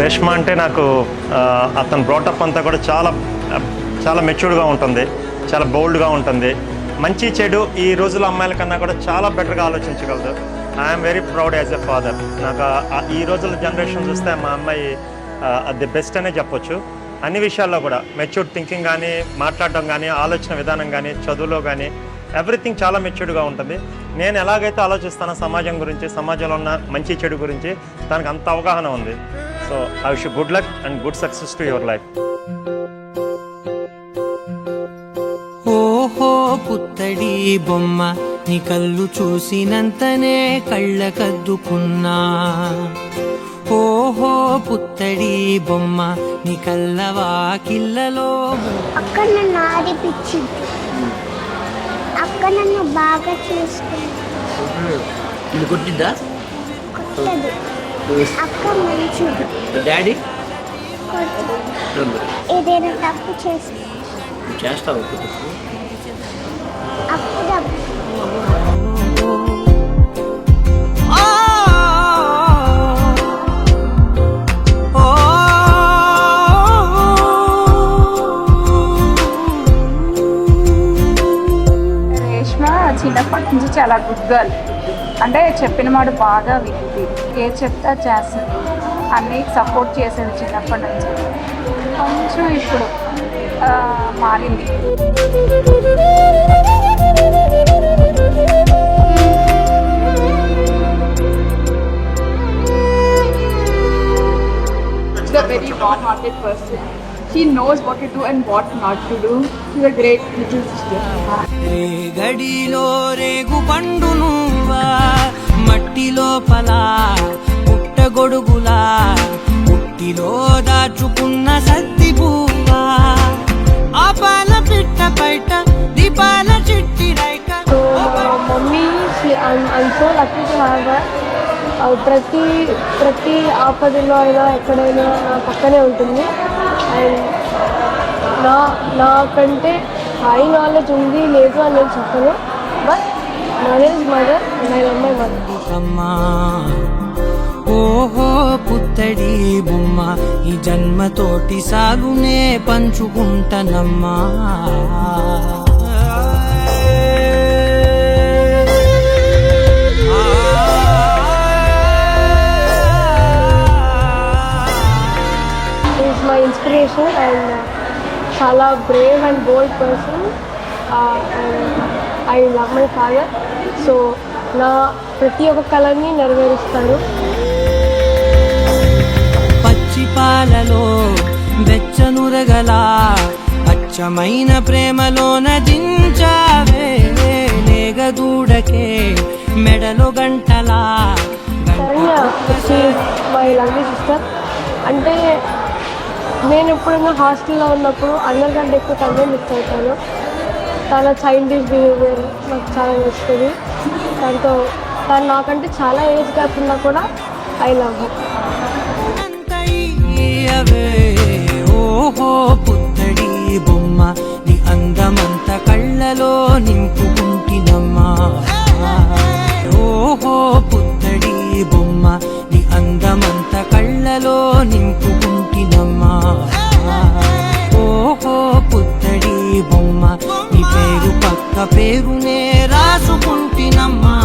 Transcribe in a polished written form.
రేష్మ అంటే నాకు అతను బ్రాటప్ అంతా కూడా చాలా చాలా మెచ్యూర్డ్గా ఉంటుంది, చాలా బోల్డ్గా ఉంటుంది. మంచి చెడు ఈ రోజుల అమ్మాయిల కన్నా కూడా చాలా బెటర్గా ఆలోచించగలదు. I'm very proud as a father. నాకు ఈ రోజుల జనరేషన్ చూస్తే మా అమ్మాయి ది బెస్ట్ అనే చెప్పొచ్చు. అన్ని విషయాల్లో కూడా మెచ్యూర్డ్ థింకింగ్ కానీ, మాట్లాడడం కానీ, ఆలోచన విధానం కానీ, చదువులో కానీ ఎవ్రీథింగ్ చాలా మెచ్యూర్డ్గా ఉంటుంది. నేను ఎలాగైతే ఆలోచిస్తానో సమాజం గురించి, సమాజంలో ఉన్న మంచి చెడు గురించి దానికి అంత అవగాహన ఉంది. So I wish you good luck and good success to your life. ఓహో పుత్తడి బొమ్మ నీ కళ్ళు చూసినంతనే కళ్ళకద్దుకున్నా. ఓహో పుత్తడి బొమ్మ నీ కళ్ళవా కిల్లలో. అక్క నన్ను ఆడిపించింది, అక్క నన్ను బాగా చూసుకుంది. కొట్టిద్దా? కొట్టదు, అక్క మంచిది. డాడీ ఏదైనా తప్పు చేస్తావు? అప్పుడు చిన్నప్పటి నుంచి చాలా గుడ్ గర్ల్. అంటే చెప్పిన మాట బాగా వింది, ఏది చెప్తా చేస్తుంది, అన్నీ సపోర్ట్ చేసేది చిన్నప్పటి నుంచి. కొంచెం ఇప్పుడు మారింది. She's a very warm-hearted person. She knows what to do and what not to do. She's a great little sister. రేగడిలో రేగు పండు నువ్వా, మట్టి లోపల పుట్టగొడుగులా, పుట్టిలో దాచుకున్న సత్తి పువ్వా, ఆపాల పిట్ట బయట దీపాల చిట్టి రైక. Mummy I'm so lucky to have her. ప్రతి ఆపదలో అయినా ఎక్కడైనా నా పక్కనే ఉంటుంది. అండ్ నాకంటే హై నాలెడ్జ్ ఉంది లేదు అని నేను చెప్పను, but mother mother and my mother. ఓహో పుత్తడి బొమ్మ ఈ జన్మతోటి సాగునే పంచుకుంటానమ్మా. ఈజ్ మై ఇన్స్పిరేషన్ అండ్ చాలా Brave and bold person. And I love my father. So నా ప్రతి ఒక్క కళని నెరవేరుస్తాను. పచ్చి పాలలో వెచ్చనురగల అచ్చమైన ప్రేమలోన దించావే, లేగదూడకే మెడలో గంటలా. Saranya my lovely sister. అంటే నేను ఎప్పుడైనా హాస్టల్లో ఉన్నప్పుడు అందరికంటే ఎక్కువ తనే మిస్ అవుతాను. తన చైల్డిష్ బిహేవియర్ నాకు చాలా నచ్చుతుంది. తను నాకంటే చాలా ఏజ్ గ్యాప్ ఉన్నా కూడా ఐ లవ్ హర్. ఓహో పుత్తడి బొమ్మ నీ అందమంత కళ్ళలో నింపుకుంటినమ్మా. ఓహో పుత్తడి బొమ్మ నీ అందమంత కళ్ళలో నింపుకుంటినమ్మా. ఓహో పుత్తడి బొమ్మ నీ పేరు పక్క పేరునే రాసుకుంటినమ్మా.